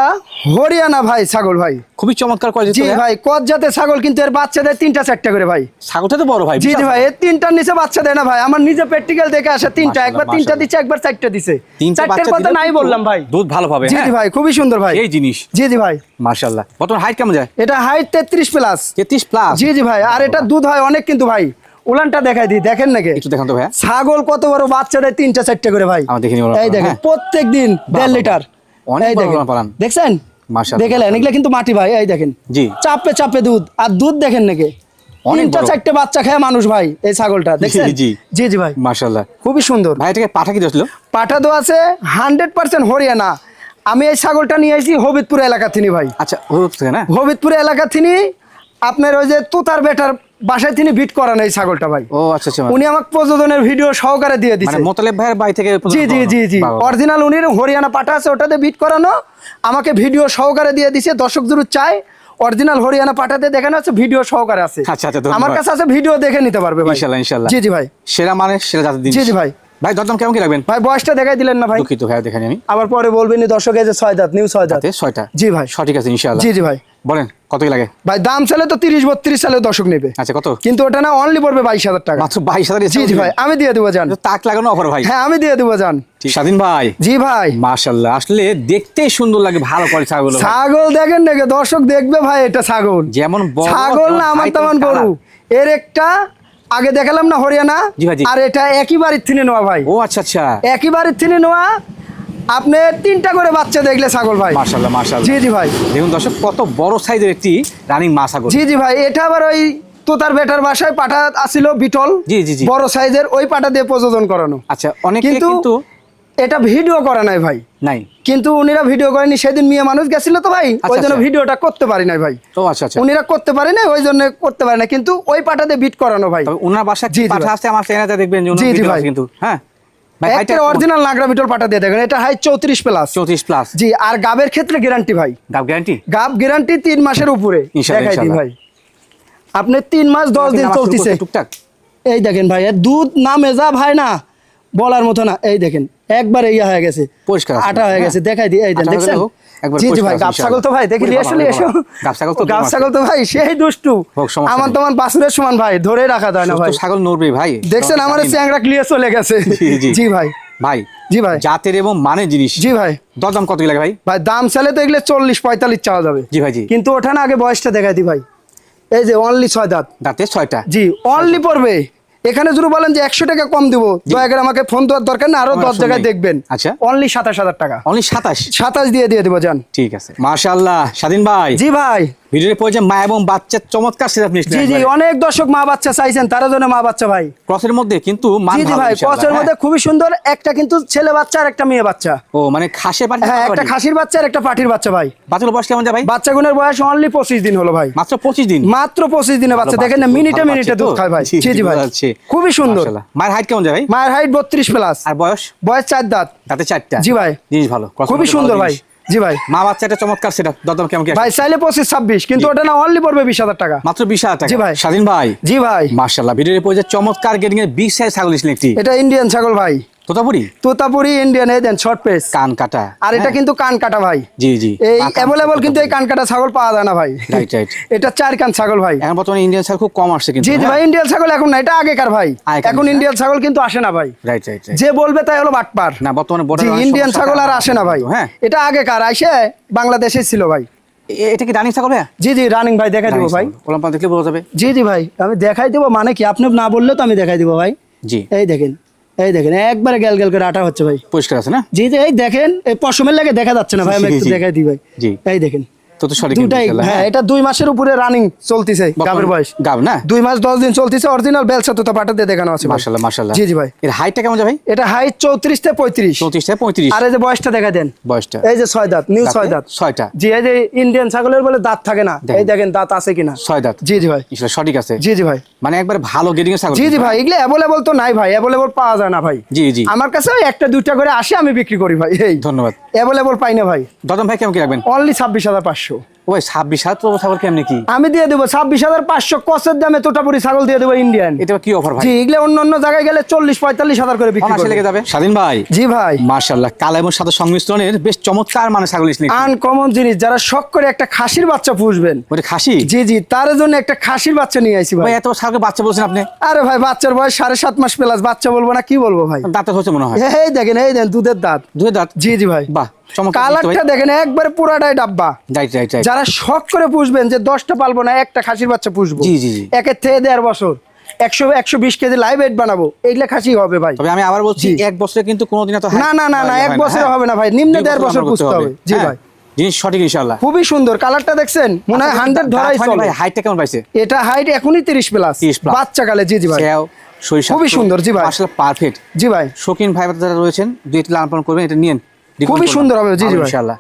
[SPEAKER 2] হরিয়ানা ভাই ছাগল ভাই।
[SPEAKER 1] খুবই চমৎকার কোয়ালিটি।
[SPEAKER 2] জি ভাই, কত জাতের ছাগল, কিন্তু এর বাচ্চা দেয় 3টা 4টা করে ভাই।
[SPEAKER 1] ছাগলটা তো বড় ভাই।
[SPEAKER 2] জি জি ভাই, এর 3টার নিচে বাচ্চা দেয় না ভাই। আমার নিজে প্র্যাকটিক্যাল দেখে আসে 3টা, একবার 3টা দিচ্ছে, একবার 4টা দিছে। 4টার কথা নাই বললাম ভাই।
[SPEAKER 1] দুধ ভালো পাবে।
[SPEAKER 2] জি জি ভাই, খুবই সুন্দর ভাই
[SPEAKER 1] এই জিনিস।
[SPEAKER 2] জি জি ভাই।
[SPEAKER 1] মাশাআল্লাহ। বর্তমান হাইট কেমন যায়?
[SPEAKER 2] এটা হাইট 33 প্লাস।
[SPEAKER 1] 33 প্লাস।
[SPEAKER 2] জি জি ভাই, আর এটা দুধ হয় অনেক কিন্তু ভাই। উলানটা দেখাই দিই, দেখেন নাকি?
[SPEAKER 1] একটু দেখান তো ভাই।
[SPEAKER 2] ছাগল কত বড়, বাচ্চা দেয় 3টা 4টা করে ভাই।
[SPEAKER 1] আমরা দেখিনি।
[SPEAKER 2] এই দেখেন, প্রত্যেক দিন 1.5 লিটার।
[SPEAKER 1] অনেক
[SPEAKER 2] এই
[SPEAKER 1] বড়
[SPEAKER 2] দেখেন,
[SPEAKER 1] বড় পালান।
[SPEAKER 2] দেখছেন?
[SPEAKER 1] মাশাআল্লাহ।
[SPEAKER 2] দেখলেন, এগুলা কিন্তু মাটি ভাই। এই দেখেন,
[SPEAKER 1] জি।
[SPEAKER 2] চাপে চাপে দুধ, আর দুধ দেখেন নাকি?
[SPEAKER 1] অনেক
[SPEAKER 2] 3টা
[SPEAKER 1] বড়।
[SPEAKER 2] 4টা বাচ্চা খায় মানুষ ভাই এই ছাগলটা, দেখছেন?
[SPEAKER 1] জি, জি।
[SPEAKER 2] জি জি ভাই,
[SPEAKER 1] মাশাআল্লাহ।
[SPEAKER 2] খুবই সুন্দর
[SPEAKER 1] ভাই এটাকে পাঠা কি দিয়েছিল?
[SPEAKER 2] পাঠা তো আছে 100% হরিয়ানা। আমি এই ছাগলটা নিয়ে আসি হবিবপুর এলাকা থেকে ভাই।
[SPEAKER 1] আচ্ছা, হচ্ছে না?
[SPEAKER 2] হবিবপুর এলাকা থেকে আপনার ওই যে তোতার বেটার বাসায় তিনি বিট করান এই ছাগলটা ভাই।
[SPEAKER 1] ও আচ্ছা আচ্ছা।
[SPEAKER 2] উনি আমাকে প্রযোজনের ভিডিও সহকারে দিয়ে দিচ্ছে।
[SPEAKER 1] মানে মোতালেব ভাইয়ের বাড়ি থেকে।
[SPEAKER 2] জি জি জি জি, অরিজিনাল উনির হরিয়ানা পাঠা আছে, ওটাতে বিট করানো, আমাকে ভিডিও সহকারে দিয়ে দিছে। দর্শক যদি চায় অরিজিনাল হরিয়ানা পাঠাতে দেখানো আছে, ভিডিও সহকারে আছে।
[SPEAKER 1] আচ্ছা আচ্ছা, ধন্যবাদ।
[SPEAKER 2] আমার কাছে আছে, ভিডিও দেখে নিতে পারবে ভাই।
[SPEAKER 1] ইনশাআল্লাহ ইনশাআল্লাহ।
[SPEAKER 2] জি জি ভাই।
[SPEAKER 1] সেরা মানে সেরা জাতের জিনিস।
[SPEAKER 2] জি জি ভাই।
[SPEAKER 1] ভাই দরদাম কেমন কি রাখবেন?
[SPEAKER 2] ভাই বয়সটা দেখাই দিলেন না ভাই।
[SPEAKER 1] দুঃখিত ভাই, দেখানি আমি।
[SPEAKER 2] আবার পরে বলবেন দর্শক, এই যে 6 দাঁত, নিউ 6 দাঁত।
[SPEAKER 1] 6টা।
[SPEAKER 2] জি ভাই।
[SPEAKER 1] সঠিক আছে ইনশাআল্লাহ।
[SPEAKER 2] জি জি ভাই।
[SPEAKER 1] বলেন কত কি লাগে?
[SPEAKER 2] ভাই দাম চাইলে তো 30-32 সালে দর্শক নেবে।
[SPEAKER 1] আচ্ছা, কত?
[SPEAKER 2] কিন্তু ওটা না, অনলি পড়বে 22,000 টাকা।
[SPEAKER 1] মাত্র 22,000।
[SPEAKER 2] জি জি ভাই, আমি দিয়ে দেবো জান।
[SPEAKER 1] তাক লাগানো অফার ভাই।
[SPEAKER 2] হ্যাঁ, আমি দিয়ে দেবো জান।
[SPEAKER 1] স্বাধীন ভাই।
[SPEAKER 2] জি ভাই।
[SPEAKER 1] মাশাআল্লাহ, আসলে দেখতেই সুন্দর লাগে, ভালো করে ছাগল।
[SPEAKER 2] ছাগল দেখেন নাকি? দর্শক দেখবে ভাই, এটা ছাগল
[SPEAKER 1] যেমন বড়
[SPEAKER 2] ছাগল না, আমার তেমন গরু। এর একটা আগে দেখালাম না হরিয়ানা,
[SPEAKER 1] জি ভাই, জি।
[SPEAKER 2] আর এটা একই বাড়ির থেকে নেওয়া ভাই।
[SPEAKER 1] ও আচ্ছা আচ্ছা।
[SPEAKER 2] একই বাড়ির থেকে নেওয়া। আপনি 3টা করে বাচ্চা দেখলে ছাগল ভাই।
[SPEAKER 1] মাশাআল্লাহ মাশাআল্লাহ।
[SPEAKER 2] জি জি ভাই।
[SPEAKER 1] দেখুন দর্শক, কত বড় সাইজের একটি রানিং মা ছাগল।
[SPEAKER 2] জি জি ভাই, এটা আবার ওই তোতার বেটার বাসায় পাঠা আসিল বিটল।
[SPEAKER 1] জি জি জি।
[SPEAKER 2] বড় সাইজের ওই পাঠা দিয়ে প্রযোজন করানো।
[SPEAKER 1] আচ্ছা, অনেকে
[SPEAKER 2] কিন্তু
[SPEAKER 1] কিন্তু
[SPEAKER 2] এটা ভিডিও করা নাই ভাই।
[SPEAKER 1] নাই।
[SPEAKER 2] কিন্তু উনিরা ভিডিও করেনি, সেদিন মেয়ে মানুষ গেছিল তো ভাই, ওই জন্য
[SPEAKER 1] আচ্ছা।
[SPEAKER 2] ভিডিওটা করতে পারি নাই ভাই।
[SPEAKER 1] ও আচ্ছা আচ্ছা।
[SPEAKER 2] উনিরা করতে পারে না, ওই জন্য করতে পারে না, কিন্তু ওই পাটাতে বিট করানো ভাই।
[SPEAKER 1] তবে ওনার বাসা
[SPEAKER 2] জি,
[SPEAKER 1] কি
[SPEAKER 2] জি
[SPEAKER 1] পাঠা
[SPEAKER 2] ভাই।
[SPEAKER 1] আছে আমার চ্যানেলে দেখবেন যে
[SPEAKER 2] জি,
[SPEAKER 1] ওনার
[SPEAKER 2] জি
[SPEAKER 1] ভিডিও
[SPEAKER 2] ভাই।
[SPEAKER 1] আছে কিন্তু। হ্যাঁ ভাই,
[SPEAKER 2] একটা অরিজিনাল নাগরা বিটল পাটা দিয়ে দেখেন, এটা হাইট 34 প্লাস।
[SPEAKER 1] 34 প্লাস।
[SPEAKER 2] জি, আর গাবের ক্ষেত্রে গ্যারান্টি ভাই।
[SPEAKER 1] গাব গ্যারান্টি।
[SPEAKER 2] গাব গ্যারান্টি 3 মাসের উপরে।
[SPEAKER 1] ইনশাআল্লাহ,
[SPEAKER 2] দেখাই দিই
[SPEAKER 1] ইনশাআল্লাহ।
[SPEAKER 2] ভাই, আপনি 3 মাস 10 দিন চলতেছে।
[SPEAKER 1] টুকটাক।
[SPEAKER 2] এই দেখেন ভাই, এর দুধ না মেজা ভাই, না বলার মতো না। এই দেখেন, একবার ইয়া হয়ে গেছে,
[SPEAKER 1] পরিষ্কার আছে।
[SPEAKER 2] আটা হয়ে গেছে।
[SPEAKER 1] হ্যাঁ।
[SPEAKER 2] দেখাই দিই, এই দেন,
[SPEAKER 1] আটা হয়ে
[SPEAKER 2] দেখছেন?
[SPEAKER 1] গেলেও একবার
[SPEAKER 2] জি জি
[SPEAKER 1] পরিষ্কার
[SPEAKER 2] ভাই,
[SPEAKER 1] আছে
[SPEAKER 2] গাব ছাগল তো ভাই, দেখি নিয়ে আসলে এসো।
[SPEAKER 1] গাব ছাগল তো
[SPEAKER 2] গাব ছাগল তো ভাই সেই দুষ্টু।
[SPEAKER 1] হোক, সমস্যা
[SPEAKER 2] আমার
[SPEAKER 1] নেই।
[SPEAKER 2] তোমার বাছুরের সমান ভাই, ধরে রাখা যায় না
[SPEAKER 1] সুস্থ
[SPEAKER 2] ভাই।
[SPEAKER 1] ছাগল নড়বে ভাই।
[SPEAKER 2] দেখছেন আমার চ্যাংড়া ক্লিয়ার চলে গেছে।
[SPEAKER 1] জি, জি।
[SPEAKER 2] জি ভাই।
[SPEAKER 1] ভাই
[SPEAKER 2] জি ভাই।
[SPEAKER 1] জাতের এবং মানের জিনিস।
[SPEAKER 2] জি ভাই।
[SPEAKER 1] দরদাম কত কি লাগে ভাই?
[SPEAKER 2] ভাই দাম চাইলে তো এগুলো 40-45 চাওয়া যাবে।
[SPEAKER 1] জি ভাই, জি।
[SPEAKER 2] কিন্তু ওঠা না, আগে বয়সটা দেখাই দিই ভাই। এই যে অনলি 6 দাঁত।
[SPEAKER 1] দাঁতে 6টা।
[SPEAKER 2] জি, অনলি পড়বে। এখানে যদি বলেন যে 100 টাকা কম দিব, দয়া করে আমাকে ফোন দেওয়ার দরকার না, আরো
[SPEAKER 1] আমার
[SPEAKER 2] 10
[SPEAKER 1] আসল
[SPEAKER 2] জায়গায়
[SPEAKER 1] নাই।
[SPEAKER 2] দেখবেন।
[SPEAKER 1] আচ্ছা।
[SPEAKER 2] অনলি 27,000 টাকা।
[SPEAKER 1] অনলি 27।
[SPEAKER 2] 27 দিয়ে দেবো জান।
[SPEAKER 1] ঠিক আছে। মাশাআল্লাহ, স্বাধীন ভাই।
[SPEAKER 2] জি ভাই।
[SPEAKER 1] ভিডিওর পর্যায়ে মা এবং বাচ্চার চমৎকার সেটআপ নিয়েছেন।
[SPEAKER 2] জি জি, অনেক দর্শক মা বাচ্চা চাইছেন, তার জন্য মা বাচ্চা ভাই।
[SPEAKER 1] ক্রসের মধ্যে কিন্তু মান
[SPEAKER 2] জি জি
[SPEAKER 1] ভালো
[SPEAKER 2] ভাই,
[SPEAKER 1] ইনশাআল্লাহ।
[SPEAKER 2] কচের মধ্যে খুবই সুন্দর। একটা কিন্তু ছেলে বাচ্চা আর একটা মেয়ে বাচ্চা।
[SPEAKER 1] ও মানে খাসে পাটি।
[SPEAKER 2] হ্যাঁ, একটা খাসির বাচ্চা আর একটা পাটির বাচ্চা ভাই।
[SPEAKER 1] বাচ্চার বয়স কেমন যায় ভাই?
[SPEAKER 2] বাচ্চাগুলোর বয়স অনলি 25 দিন হলো ভাই।
[SPEAKER 1] মাত্র 25 দিন।
[SPEAKER 2] মাত্র 25 দিনে বাচ্চা, দেখেন না, মিনিটে মিনিটে দুধ খায় ভাই। জি জি ভাই, খুবই সুন্দর।
[SPEAKER 1] মাশাআল্লাহ। মায়ের হাইট কেমন যায় ভাই?
[SPEAKER 2] মায়ের হাইট 32 প্লাস।
[SPEAKER 1] আর বয়স?
[SPEAKER 2] বয়স 4 দাঁত।
[SPEAKER 1] দাঁতে 4টা।
[SPEAKER 2] জি ভাই।
[SPEAKER 1] জিনিস ভালো,
[SPEAKER 2] খুবই সুন্দর ভাই। জি ভাই।
[SPEAKER 1] মা বাচ্চাটা চমৎকার সেটআপ। দরদাম কেমন কি?
[SPEAKER 2] ভাই চাইলে 25-26, কিন্তু ওটা না, অনলি পড়বে 20,000 টাকা।
[SPEAKER 1] মাত্র 20,000 টাকা।
[SPEAKER 2] জি ভাই।
[SPEAKER 1] স্বাধীন ভাই।
[SPEAKER 2] জি ভাই।
[SPEAKER 1] মাশাআল্লাহ, ভিডিওর পর্যায়ে চমৎকার গেটিং এর বিগ সাইজ ছাগল নিয়েছিলেন একটি।
[SPEAKER 2] এটা ইন্ডিয়ান ছাগল ভাই,
[SPEAKER 1] তোতাপুরি।
[SPEAKER 2] তোতাপুরি ইন্ডিয়ান। এই দেন শর্ট পেস,
[SPEAKER 1] কান কাটা।
[SPEAKER 2] আর এটা কিন্তু কান কাটা ভাই।
[SPEAKER 1] জি জি।
[SPEAKER 2] এই অ্যাভেলেবল কিন্তু এই কান কাটা ছাগল পাওয়া যায় না ভাই।
[SPEAKER 1] Right right.
[SPEAKER 2] এটা 4 কান ছাগল ভাই।
[SPEAKER 1] এখন বর্তমানে ইন্ডিয়ান ছাগল খুব কম আসছে কিন্তু।
[SPEAKER 2] জি জি ভাই, ইন্ডিয়ান ছাগল এখন না, এটা আগেকার ভাই। এখন ইন্ডিয়ান ছাগল কিন্তু আসে না ভাই।
[SPEAKER 1] Right right.
[SPEAKER 2] যে বলবে তাই হলো বাটপার।
[SPEAKER 1] না, বর্তমানে
[SPEAKER 2] জি, ইন্ডিয়ান ছাগল আর আসে না ভাই।
[SPEAKER 1] হ্যাঁ,
[SPEAKER 2] এটা আগেকার আইসে বাংলাদেশে ছিল ভাই।
[SPEAKER 1] এটা কি রানিং ছাগল ভাই?
[SPEAKER 2] জি জি, রানিং ভাই, দেখাই দেবো ভাই।
[SPEAKER 1] ওলাম্পা দেখলে বোঝা যাবে।
[SPEAKER 2] জি জি ভাই, আমি দেখাই দেবো, মানে কি আপনি না বললে তো আমি দেখাই দেবো ভাই।
[SPEAKER 1] জি।
[SPEAKER 2] এই দেখেন, এই দেখেন, একবারে গ্যাল গ্যাল করে আটা হচ্ছে ভাই।
[SPEAKER 1] পরিষ্কার আছে না?
[SPEAKER 2] জি জি, এই দেখেন, এই পশমের লাগে দেখা যাচ্ছে না ভাই, আমি একটু
[SPEAKER 1] জি, জি।
[SPEAKER 2] দেখাই দিই ভাই।
[SPEAKER 1] জি।
[SPEAKER 2] এই দেখেন,
[SPEAKER 1] তো তো সঠিক
[SPEAKER 2] দুটাই। হ্যাঁ, এটা 2 মাসের উপরে রানিং চলতেছে। গাবের বয়স
[SPEAKER 1] গাব না?
[SPEAKER 2] 2 মাস 10 দিন চলতেছে। অরিজিনাল বেলসা তোতা পাটা দিয়ে দেখানো আছে ভাই।
[SPEAKER 1] মাশাআল্লাহ মাশাআল্লাহ।
[SPEAKER 2] জি জি ভাই।
[SPEAKER 1] এর হাইটটা কেমন যায় ভাই?
[SPEAKER 2] এটা হাইট 34 থেকে 35।
[SPEAKER 1] 34 থেকে 35।
[SPEAKER 2] আর এই যে বয়সটা দেখা দেন,
[SPEAKER 1] বয়সটা?
[SPEAKER 2] এই যে 6 দাঁত, নিউ 6 দাঁত।
[SPEAKER 1] 6টা।
[SPEAKER 2] জি, এই যে ইন্ডিয়ান ছাগলের বলে দাঁত থাকে না, এই দেখেন দাঁত আছে কিনা।
[SPEAKER 1] 6 দাঁত।
[SPEAKER 2] জি জি ভাই।
[SPEAKER 1] ইনশাআল্লাহ সঠিক আছে।
[SPEAKER 2] জি জি ভাই।
[SPEAKER 1] মানে একবার ভালো গেটিং এর ছাগল।
[SPEAKER 2] জি জি ভাই, এগুলো অ্যাভেলেবল তো নাই ভাই, অ্যাভেলেবল পাওয়া যায় না ভাই।
[SPEAKER 1] জি জি।
[SPEAKER 2] আমার কাছে ওই একটা দুইটা করে আসে, আমি বিক্রি করি ভাই। এই
[SPEAKER 1] ধন্যবাদ।
[SPEAKER 2] অ্যাভেলেবল পাই না ভাই।
[SPEAKER 1] দরদাম ভাই কেমন কি রাখবেন?
[SPEAKER 2] অনলি 26,500।
[SPEAKER 1] ও ওই 26,000 তো ছাগল কেমনি কি?
[SPEAKER 2] আমি দিয়ে দেবো 26,500 কসের দামে তোতাপুরি ছাগল দিয়ে দেবো ইন্ডিয়ান।
[SPEAKER 1] এটা কি অফার ভাই?
[SPEAKER 2] জি, এগুলো অন্য অন্য জায়গায় গেলে 40-45,000 করে বিক্রি
[SPEAKER 1] অনায়াসে
[SPEAKER 2] করবে।
[SPEAKER 1] লেগে যাবে। স্বাধীন ভাই,
[SPEAKER 2] জি ভাই,
[SPEAKER 1] মাশাআল্লাহ, কালো এবং সাদা সংমিশ্রণের বেশ চমৎকার মানে ছাগল নিয়েছেন।
[SPEAKER 2] আনকমন জিনিস। যারা শখ করে একটা খাসির বাচ্চা পুষবেন,
[SPEAKER 1] ওটা খাসি?
[SPEAKER 2] জি জি, তার জন্য একটা খাসির বাচ্চা নিয়ে আইছি ভাই।
[SPEAKER 1] ভাই এত ছাগল বাচ্চা বলছেন আপনি?
[SPEAKER 2] আরে ভাই, বাচ্চার বয়স 7.5 মাস প্লাস, বাচ্চা বলবো না কি বলবো ভাই।
[SPEAKER 1] দাঁতে হচ্ছে মনে হয়।
[SPEAKER 2] এই দেখেন, এই দেন দুধের দাঁত।
[SPEAKER 1] দুধের দাঁত?
[SPEAKER 2] জি জি ভাই,
[SPEAKER 1] বাহ, চমৎকার।
[SPEAKER 2] কালারটা দেখেন একবারে পুরাটাই ডাব্বা।
[SPEAKER 1] Right right right.
[SPEAKER 2] যারা শখ করে পুষবেন যে 10টা পালবো না, একটা খাসির বাচ্চা পুষবো,
[SPEAKER 1] জি জি জি,
[SPEAKER 2] একের থেকে 1.5 বছর 100-120 কেজি লাইভ ওয়েট বানাবো, এইগুলা খাসি হবে ভাই।
[SPEAKER 1] তবে আমি আবার বলছি, এক বছরে কিন্তু কোনোদিন এত
[SPEAKER 2] না না না না, 1 বছরে হবে না ভাই, নিম্নে 1.5 বছর পুষতে হবে। জি ভাই,
[SPEAKER 1] জিনিস সঠিক ইনশাআল্লাহ।
[SPEAKER 2] খুবই সুন্দর কালারটা দেখছেন, মনে হয় 100 ধরাই চলে।
[SPEAKER 1] ভাই হাইটটা কেমন পাইছে?
[SPEAKER 2] এটা হাইট এখনই 30 প্লাস,
[SPEAKER 1] 30 প্লাস
[SPEAKER 2] বাচ্চা কালে। জি জি ভাই, খুবই সুন্দর। জি ভাই,
[SPEAKER 1] আসলে পারফেক্ট।
[SPEAKER 2] জি ভাই,
[SPEAKER 1] শৌখিন ভাই যারা রয়েছেন, দুইটি লালন পালন করবেন, এটা নিয়েন,
[SPEAKER 2] খুবই সুন্দর হবে। জি জি ভাই,
[SPEAKER 1] ইনশাআল্লাহ।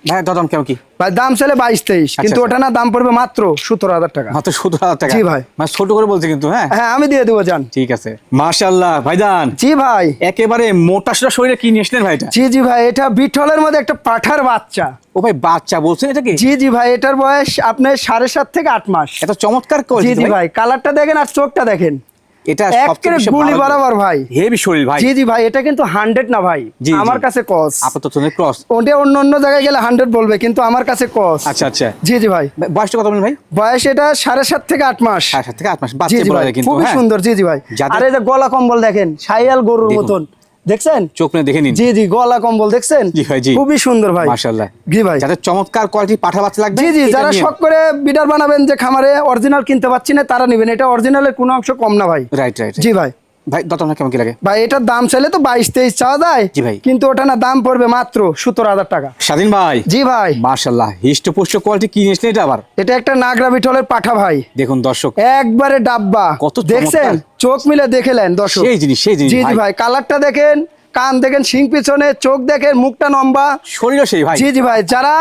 [SPEAKER 1] ভাই দাম কেমন কি?
[SPEAKER 2] ভাই দাম চলে 22-23, কিন্তু
[SPEAKER 1] আচ্ছা।
[SPEAKER 2] ওটা না, দাম পড়বে মাত্র 17,000 টাকা।
[SPEAKER 1] মাত্র 17,000 টাকা?
[SPEAKER 2] জি ভাই,
[SPEAKER 1] মানে ছোট করে বলছে কিন্তু। হ্যাঁ
[SPEAKER 2] হ্যাঁ, আমি দিয়ে দেবো জান।
[SPEAKER 1] ঠিক আছে, মাশাআল্লাহ ভাইজান।
[SPEAKER 2] জি ভাই,
[SPEAKER 1] একেবারে মোটা সোটা শরীরে কি নিয়েছিলেন ভাইটা?
[SPEAKER 2] জি জি ভাই, এটা বিঠলের মধ্যে একটা পাঠার বাচ্চা।
[SPEAKER 1] ও ভাই, বাচ্চা বলছেন এটা কি?
[SPEAKER 2] জি জি ভাই, এটার বয়স আপনার 7.5 থেকে 8 মাস।
[SPEAKER 1] এত চমৎকার
[SPEAKER 2] জি
[SPEAKER 1] কোয়ালিটি
[SPEAKER 2] জি ভাই, কালারটা দেখেন আর চোখটা দেখেন,
[SPEAKER 1] এটা
[SPEAKER 2] একেবারে গুলি বরাবর ভাই।
[SPEAKER 1] হেভি শরীর ভাই।
[SPEAKER 2] জি জি ভাই, এটা কিন্তু 100 না ভাই,
[SPEAKER 1] জি,
[SPEAKER 2] আমার
[SPEAKER 1] জি।
[SPEAKER 2] কাছে কস।
[SPEAKER 1] আপাতত ক্রস।
[SPEAKER 2] ওটা অন্য অন্য জায়গায় গেলে 100 বলবে, কিন্তু আমার কাছে কস।
[SPEAKER 1] আচ্ছা আচ্ছা।
[SPEAKER 2] জি জি ভাই,
[SPEAKER 1] বয়সটা কত বলেন ভাই?
[SPEAKER 2] বয়স এটা 7.5 থেকে 8 মাস।
[SPEAKER 1] 7 থেকে 8 মাস
[SPEAKER 2] জি
[SPEAKER 1] বাচ্চা
[SPEAKER 2] জি
[SPEAKER 1] বলা
[SPEAKER 2] ভাই,
[SPEAKER 1] যায় কিন্তু।
[SPEAKER 2] খুবই
[SPEAKER 1] হ্যাঁ
[SPEAKER 2] সুন্দর। জি জি ভাই,
[SPEAKER 1] যাদের-
[SPEAKER 2] আর এই যে গলা কম্বল দেখেন, শাইয়াল গরুর
[SPEAKER 1] দেখুন।
[SPEAKER 2] মতন, দেখছেন?
[SPEAKER 1] চোখ নিয়ে দেখে নিন।
[SPEAKER 2] জি জি, গলা কম্বল দেখছেন?
[SPEAKER 1] জি ভাই, জি।
[SPEAKER 2] খুবই সুন্দর ভাই,
[SPEAKER 1] মাশাআল্লাহ।
[SPEAKER 2] জি ভাই,
[SPEAKER 1] যাদের চমৎকার কোয়ালিটি পাঠা বাচ্চা লাগবে,
[SPEAKER 2] জি জি,
[SPEAKER 1] এটা
[SPEAKER 2] যারা
[SPEAKER 1] নিন।
[SPEAKER 2] শখ করে বিডার বানাবেন, যে খামারে অরিজিনাল কিনতে পাচ্ছি না, তারা নেবেন। এটা অরিজিনালের কোনো অংশ কম না ভাই।
[SPEAKER 1] Right right.
[SPEAKER 2] জি ভাই,
[SPEAKER 1] ভাই দতম কেমন কি লাগে?
[SPEAKER 2] ভাই এটার দাম চাইলে তো 22-23 চাওয়া যায়।
[SPEAKER 1] জি ভাই।
[SPEAKER 2] কিন্তু ওটা না, দাম পড়বে মাত্র 17,000 টাকা।
[SPEAKER 1] স্বাধীন ভাই।
[SPEAKER 2] জি ভাই,
[SPEAKER 1] মাশাআল্লাহ, হিষ্টপুষ্ট কোয়ালিটি কি নিয়েছিলেন এটা আবার?
[SPEAKER 2] এটা একটা নাগরা বিঠলের পাঠা ভাই,
[SPEAKER 1] দেখুন দর্শক,
[SPEAKER 2] একবারে ডাব্বা।
[SPEAKER 1] কত চমৎকার।
[SPEAKER 2] দেখছেন? চোখ মিলে দেখেলেন দর্শক,
[SPEAKER 1] সেই জিনিস সেই জিনিস
[SPEAKER 2] জি জি ভাই, কালারটা দেখেন, কান দেখেন, শিং পিছনে, চোখ দেখেন, মুখটা লম্বা।
[SPEAKER 1] শরীরও সেই ভাই।
[SPEAKER 2] জি জি ভাই, যারা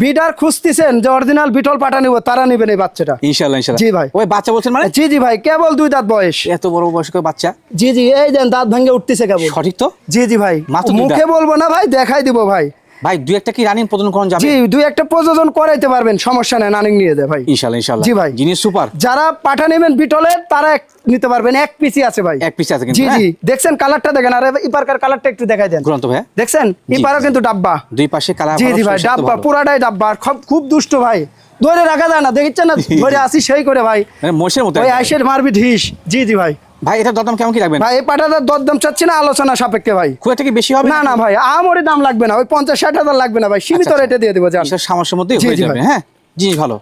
[SPEAKER 2] বিডার খুঁজতেছেন যে অরিজিনাল বিটল পাঠা নিব, তারা নেবেন এই বাচ্চাটা।
[SPEAKER 1] ইনশাআল্লাহ ইনশাআল্লাহ।
[SPEAKER 2] জি ভাই।
[SPEAKER 1] ওই বাচ্চা বলছেন মানে?
[SPEAKER 2] জি জি ভাই, কেবল 2 দাঁত বয়স।
[SPEAKER 1] এত বড় বয়স্ক বাচ্চা?
[SPEAKER 2] জি জি, এই দেন দাঁত ভাঙে উঠতেছে কেবল।
[SPEAKER 1] সঠিক তো?
[SPEAKER 2] জি জি ভাই,
[SPEAKER 1] মাত্র 2
[SPEAKER 2] মুখে বলবো না ভাই, দেখাই দিব ভাই।
[SPEAKER 1] ভাই দুই একটা কি রানিং প্রদান করা যাবে?
[SPEAKER 2] জি, 2-1টা প্রযোজন করাইতে পারবেন, সমস্যা নেই, নানিং নিয়ে দেয় ভাই।
[SPEAKER 1] ইনশাআল্লাহ ইনশাআল্লাহ।
[SPEAKER 2] জি ভাই।
[SPEAKER 1] জিনিস সুপার।
[SPEAKER 2] যারা পাঠা নেবেন বিটলের, তারা নিতে পারবেন, এক পিসি আছে ভাই।
[SPEAKER 1] এক পিস আছে কিন্তু।
[SPEAKER 2] জি
[SPEAKER 1] হ্যাঁ?
[SPEAKER 2] জি, দেখছেন কালারটা দেখেন, আর ইপারকার কালারটা একটু দেখাই দেন।
[SPEAKER 1] ঘুরান্ত ভাই।
[SPEAKER 2] দেখছেন?
[SPEAKER 1] জি।
[SPEAKER 2] ইপারও কিন্তু ডাব্বা।
[SPEAKER 1] দুই পাশে কালার।
[SPEAKER 2] জি জি ভাই, ডাব্বা, পুরাটাই ডাব্বা। আর খুব দুষ্ট ভাই, ধরে রাখা যায় না, দেখছেন না? ধরে আসি সেই করে ভাই,
[SPEAKER 1] মানে মোষের মতো।
[SPEAKER 2] ওই আইসের মারবি ঢিস। জি জি ভাই।
[SPEAKER 1] ভাই এটা দরদাম কেমন কি রাখবেন?
[SPEAKER 2] ভাই এই পাঠাটার দরদাম চাচ্ছি না, আলোচনা সাপেক্ষে ভাই।
[SPEAKER 1] খুব একটা কি বেশি হবে?
[SPEAKER 2] না না ভাই, আমারই দাম লাগবে না, ওই 50-60 হাজার লাগবে না ভাই, সীমিত
[SPEAKER 1] আচ্ছা,
[SPEAKER 2] রেটে দিয়ে দেবো জান।
[SPEAKER 1] সামস্যের মধ্যেই
[SPEAKER 2] জি,
[SPEAKER 1] হয়ে
[SPEAKER 2] জি
[SPEAKER 1] যাবে।
[SPEAKER 2] ভাই।
[SPEAKER 1] হ্যাঁ, জিনিস ভালো।